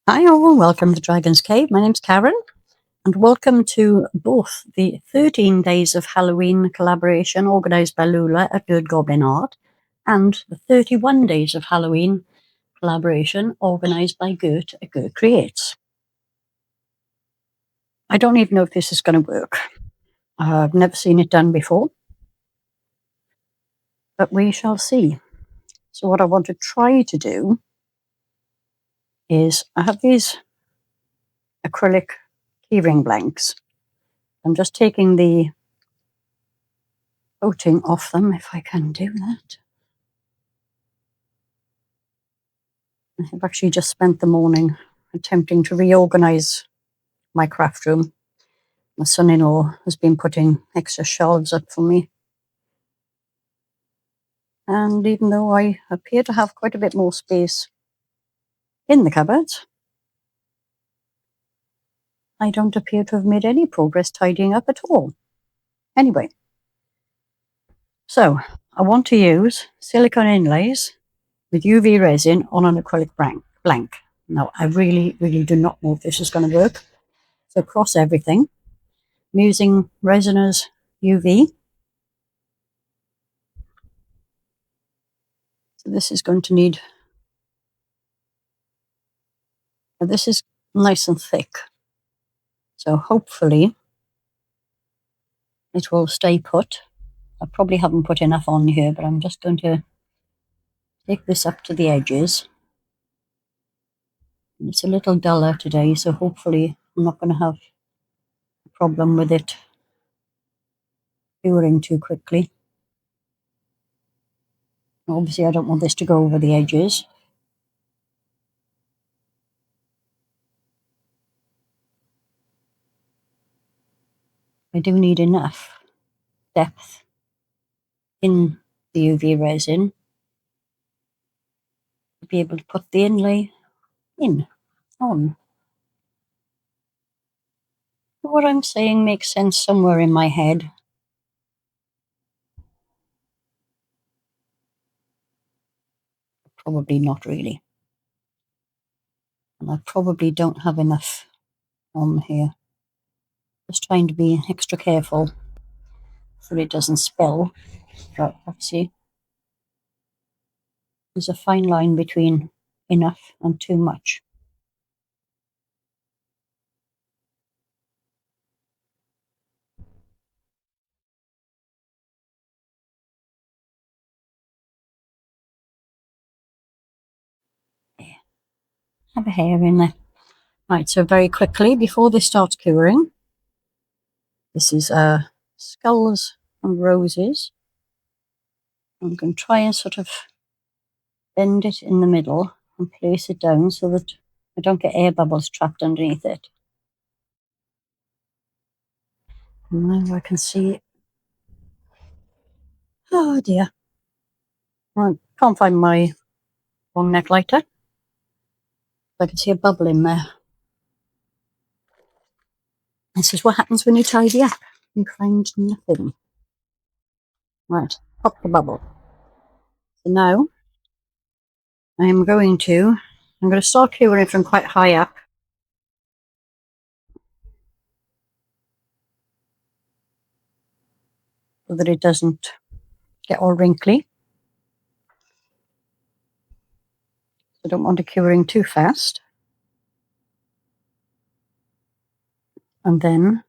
Hi all, welcome to Dragon's Cave. My name's Karen, and welcome to both the 13 Days of Halloween collaboration organised by Lula at Good Goblin Art and the 31 Days of Halloween collaboration organised by Gert at Gert Creates. I don't even know if this is going to work. I've never seen it done before, but we shall see. So what I want to try to do is I have these acrylic keyring blanks. I'm just taking the coating off them, if I can do that. I've actually just spent the morning attempting to reorganise my craft room. My son-in-law has been putting extra shelves up for me. And even though I appear to have quite a bit more space in the cupboards, I don't appear to have made any progress tidying up at all. Anyway, so I want to use silicone inlays with UV resin on an acrylic blank. Now, I really do not know if this is going to work. So across everything, I'm using Resiners UV. So this is going to need, this is nice and thick. So hopefully it will stay put. I probably haven't put enough on here, but I'm just going to take this up to the edges. It's a little duller today, so hopefully I'm not going to have a problem with it curing too quickly. Obviously I don't want this to go over the edges. I do need enough depth in the UV resin to be able to put the inlay on. What I'm saying makes sense somewhere in my head. Probably not really. And I probably don't have enough on here. Just trying to be extra careful so it doesn't spill. But obviously there's a fine line between enough and too much. Have a hair in there. Right, so very quickly, before this starts curing, this is Skulls and Roses. I'm going to try and sort of bend it in the middle and place it down so that I don't get air bubbles trapped underneath it. And now I can see, oh dear, I can't find my long neck lighter. I can see a bubble in there. This is what happens when you tidy up. You find nothing. Right, pop the bubble. So now I'm going to start curing from quite high up. So that it doesn't get all wrinkly. I don't want it curing too fast. And then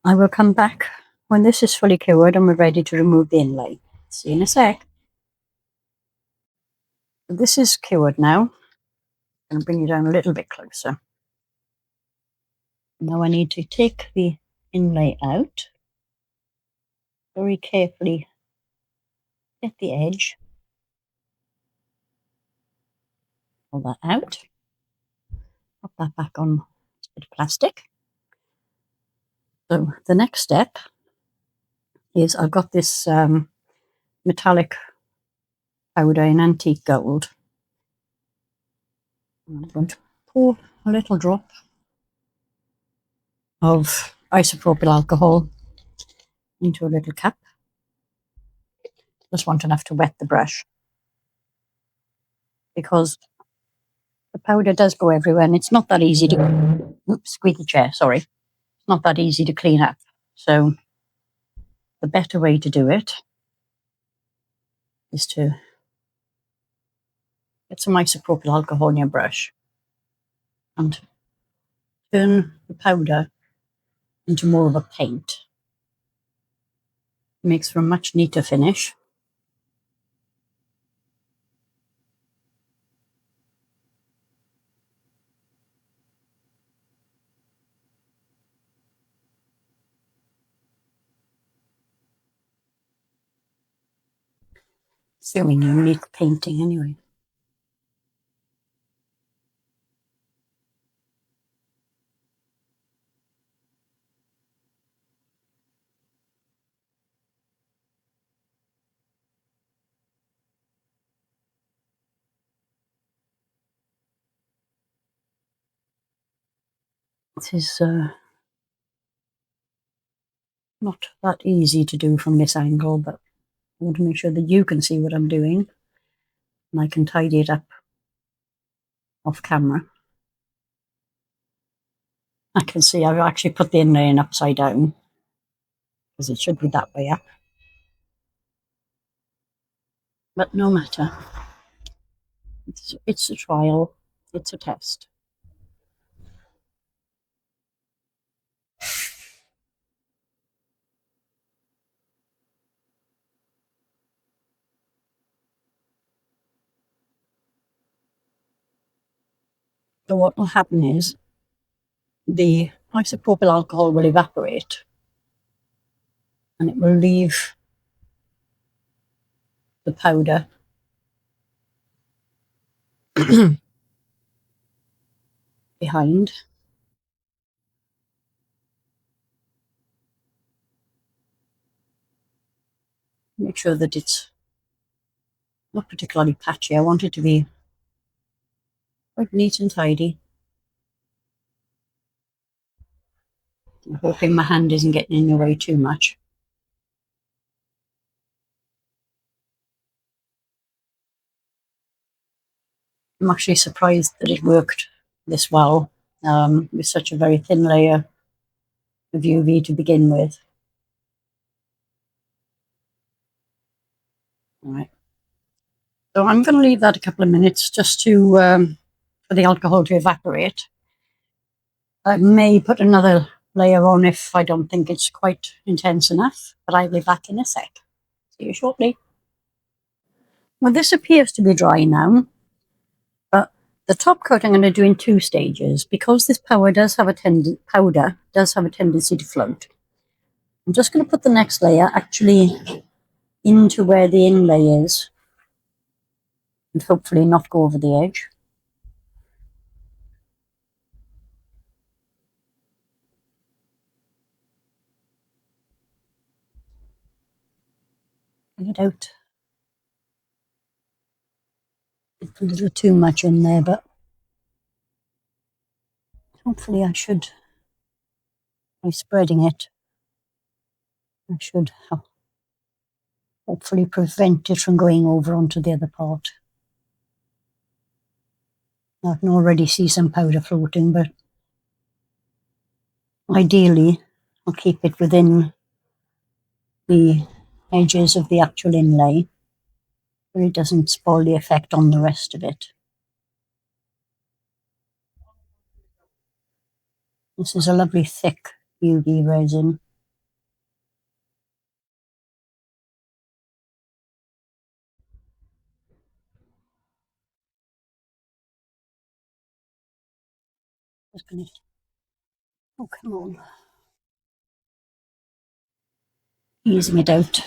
I will come back when this is fully cured and we're ready to remove the inlay. See you in a sec. This is cured now. I'm going to bring you down a little bit closer. Now I need to take the inlay out. Very carefully get the edge. Pull that out. Pop that back on a bit of plastic. So the next step is I've got this metallic powder in antique gold. I'm going to pour a little drop of isopropyl alcohol into a little cup. Just want enough to wet the brush, because The powder does go everywhere, and it's not that easy to, oops, squeaky chair, sorry. It's not that easy to clean up. So the better way to do it is to get some isopropyl alcohol in your brush and turn the powder into more of a paint. It makes for a much neater finish. It's very unique painting anyway. This is not that easy to do from this angle, but I want to make sure that you can see what I'm doing, and I can tidy it up off camera. I can see I've actually put the inlay in upside down, because it should be that way up. But no matter. It's a trial. It's a test. So what will happen is the isopropyl alcohol will evaporate, and it will leave the powder behind. Make sure that it's not particularly patchy. I want it to be quite neat and tidy. I'm hoping my hand isn't getting in the way too much. I'm actually surprised that it worked this well with such a very thin layer of UV to begin with. All right. So I'm going to leave that a couple of minutes just to for the alcohol to evaporate. I may put another layer on if I don't think it's quite intense enough, but I'll be back in a sec. See you shortly. Well, this appears to be dry now, but the top coat I'm going to do in 2 stages because this powder does have a tendency to float. I'm just going to put the next layer actually into where the inlay is and hopefully not go over the edge. Bring it out. It's a little too much in there, but hopefully by spreading it, I should hopefully prevent it from going over onto the other part. I can already see some powder floating, but ideally I'll keep it within the edges of the actual inlay, but it doesn't spoil the effect on the rest of it. This is a lovely thick UV resin. Just gonna, oh come on, easing it out.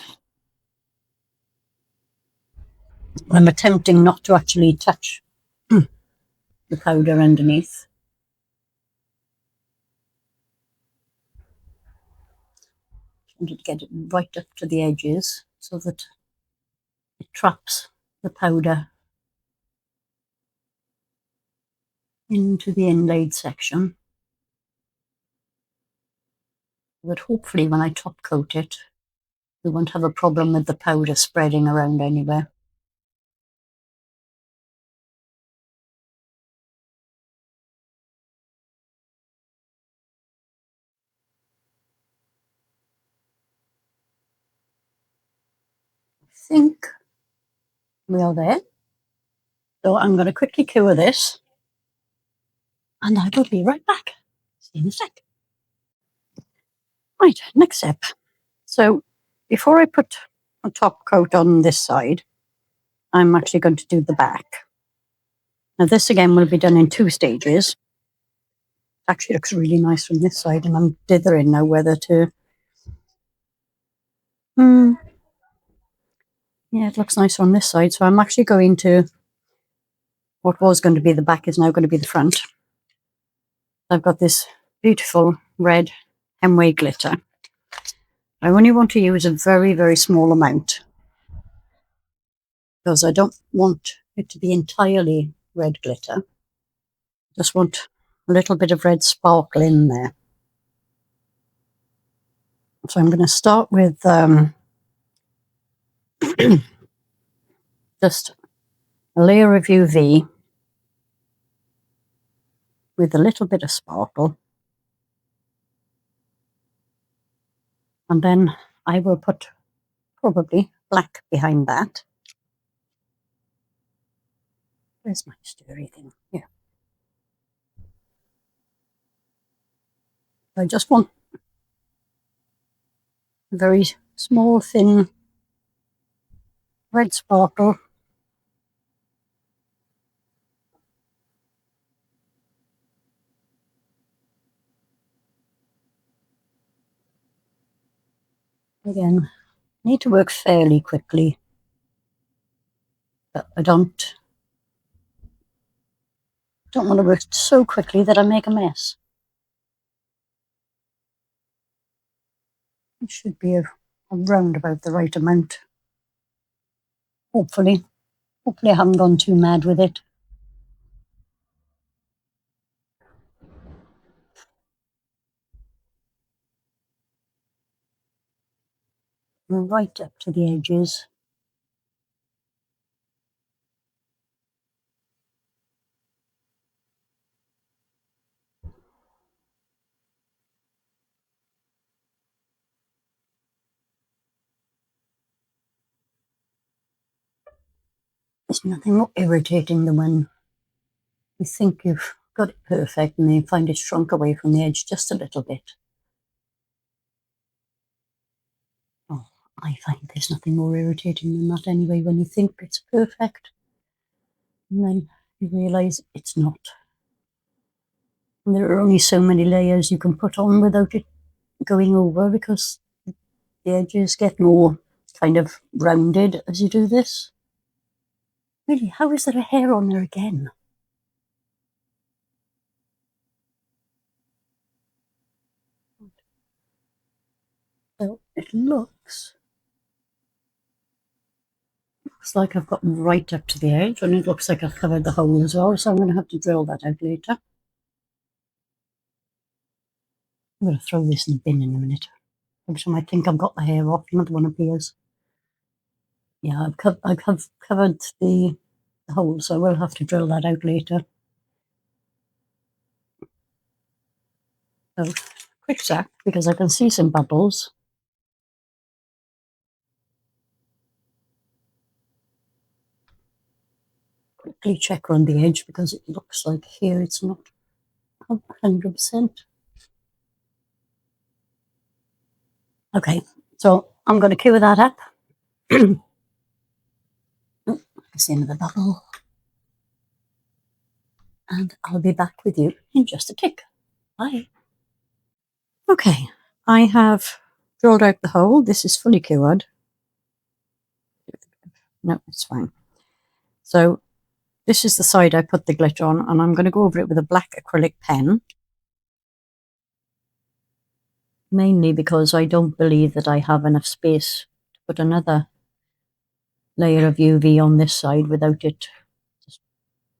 I'm attempting not to actually touch the powder underneath. Trying to get it right up to the edges so that it traps the powder into the inlaid section. But hopefully when I top coat it, we won't have a problem with the powder spreading around anywhere. think we are there. So I'm going to quickly cure this and I will be right back. See you in a sec. Right, next step. So before I put a top coat on this side, I'm actually going to do the back. Now this again will be done in 2 stages. Actually looks really nice from this side and I'm dithering now whether to... Yeah, it looks nicer on this side. So I'm actually going to... What was going to be the back is now going to be the front. I've got this beautiful red hemway glitter. I only want to use a very, very small amount because I don't want it to be entirely red glitter. Just want a little bit of red sparkle in there. So I'm going to start with just a layer of UV with a little bit of sparkle. And then I will put probably black behind that. Where's my stirry thing? Here. I just want a very small, thin red sparkle. Again, need to work fairly quickly, but I don't want to work so quickly that I make a mess. It should be around about the right amount. Hopefully I haven't gone too mad with it. Right up to the edges. There's nothing more irritating than when you think you've got it perfect and you find it shrunk away from the edge just a little bit. Oh, I find there's nothing more irritating than that anyway, when you think it's perfect and then you realise it's not. And there are only so many layers you can put on without it going over because the edges get more kind of rounded as you do this. Really, how is there a hair on there again? So it looks like I've gotten right up to the edge, and it looks like I've covered the hole as well, so I'm going to have to drill that out later. I'm going to throw this in the bin in a minute. Every time I think I've got the hair off, another one appears. Yeah, I've covered the hole, so I will have to drill that out later. So, quick zap, because I can see some bubbles. Quickly check around the edge, because it looks like here it's not 100%. Okay, so I'm going to cure that up. Oh, I see another bubble. And I'll be back with you in just a tick. Bye. Okay, I have drilled out the hole. This is fully cured. No, it's fine. So this is the side I put the glitter on, and I'm going to go over it with a black acrylic pen. Mainly because I don't believe that I have enough space to put another layer of UV on this side without it just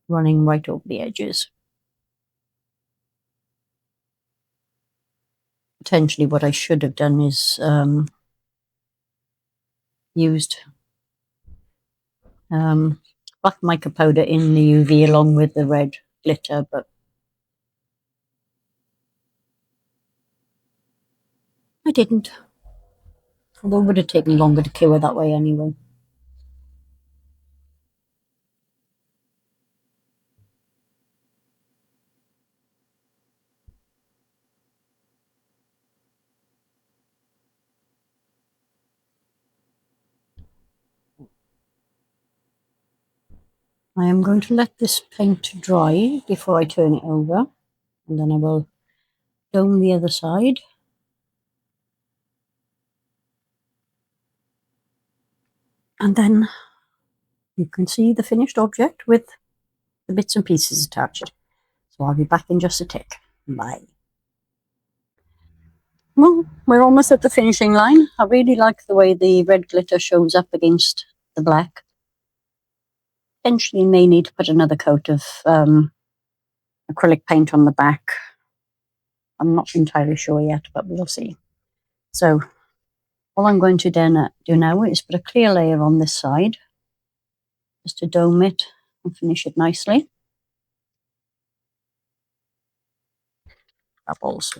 running right over the edges. Potentially what I should have done is used black mica powder in the UV along with the red glitter, but I didn't. Although it would have taken longer to cure that way anyway. I am going to let this paint dry before I turn it over, and then I will dome the other side. And then you can see the finished object with the bits and pieces attached. So I'll be back in just a tick. Bye. Well, we're almost at the finishing line. I really like the way the red glitter shows up against the black. Eventually may need to put another coat of acrylic paint on the back. I'm not entirely sure yet, but we'll see. So all I'm going to do now is put a clear layer on this side, just to dome it and finish it nicely. Bubbles.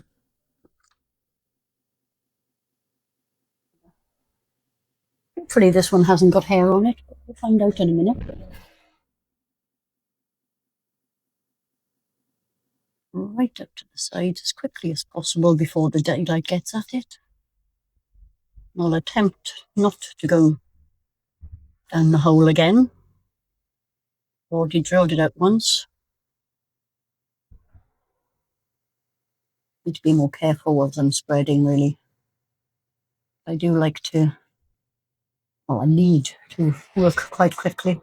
Hopefully this one hasn't got hair on it, but we'll find out in a minute. Right up to the side as quickly as possible before the daylight gets at it. I'll attempt not to go down the hole again. Already drilled it out once. Need to be more careful as I'm spreading, really. I do like to, well, I need to work quite quickly.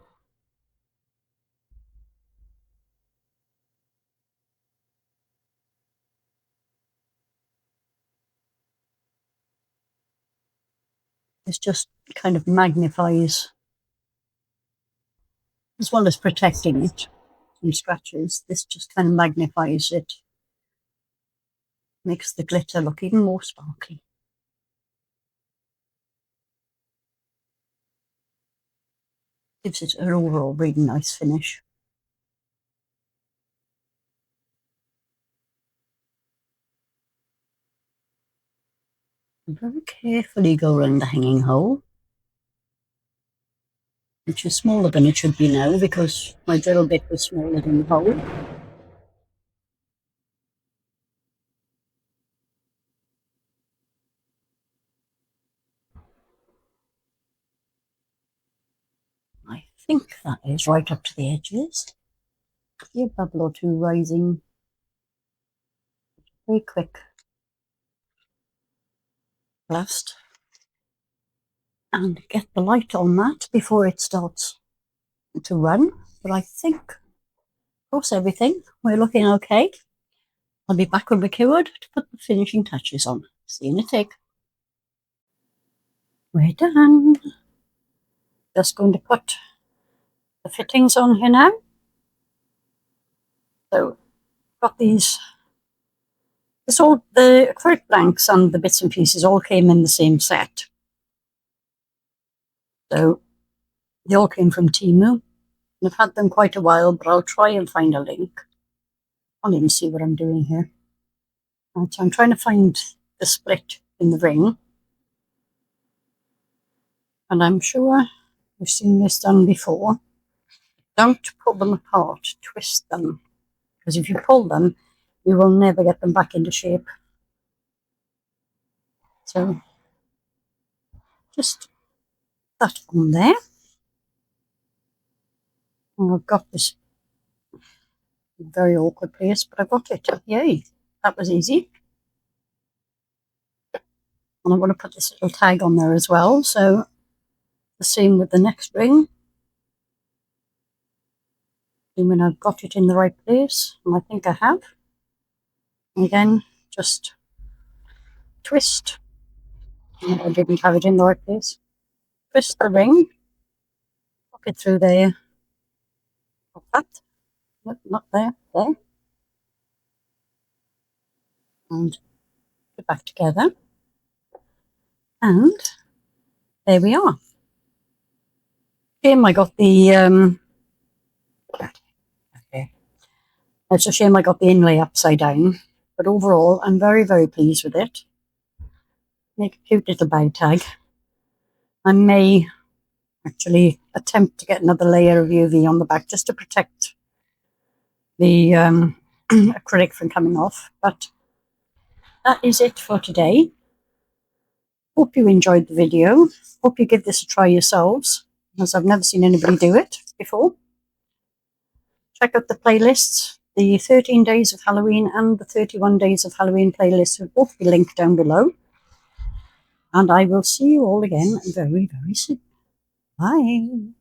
This just kind of magnifies, as well as protecting it from scratches, this just kind of magnifies it. Makes the glitter look even more sparkly. Gives it an overall really nice finish. Very carefully go around the hanging hole, which is smaller than it should be now because my drill bit was smaller than the hole. I think that is right up to the edges. See a bubble or two rising. Very quick blast. And get the light on that before it starts to run. But I think, across everything, we're looking okay. I'll be back when we're cured to put the finishing touches on. See you in a tick. We're done. Just going to put the fittings on here now. So, got these. This all, the acrylic blanks and the bits and pieces all came in the same set. So, they all came from Temu. I've had them quite a while, but I'll try and find a link. I'll even see what I'm doing here. So I'm trying to find the split in the ring. And I'm sure you've seen this done before. Don't pull them apart, twist them. Because if you pull them, you will never get them back into shape. So just that on there. And I've got this very awkward place, but I got it. Yay, that was easy. And I'm going to put this little tag on there as well. So the same with the next ring. And when I've got it in the right place, and I think I have. And again, just twist. And I didn't have it in the right place. Twist the ring. Pop it through there. Pop that. Nope, not there. There. And put it back together. And there we are. Shame I got the okay. It's a shame I got the inlay upside down, but overall I'm very, very pleased with it. Make a cute little bag tag. I may actually attempt to get another layer of UV on the back just to protect the acrylic from coming off, but that is it for today. Hope you enjoyed the video. Hope you give this a try yourselves, as I've never seen anybody do it before. check out the playlists. The 13 Days of Halloween and the 31 Days of Halloween playlists will both be linked down below. And I will see you all again very, very soon. Bye.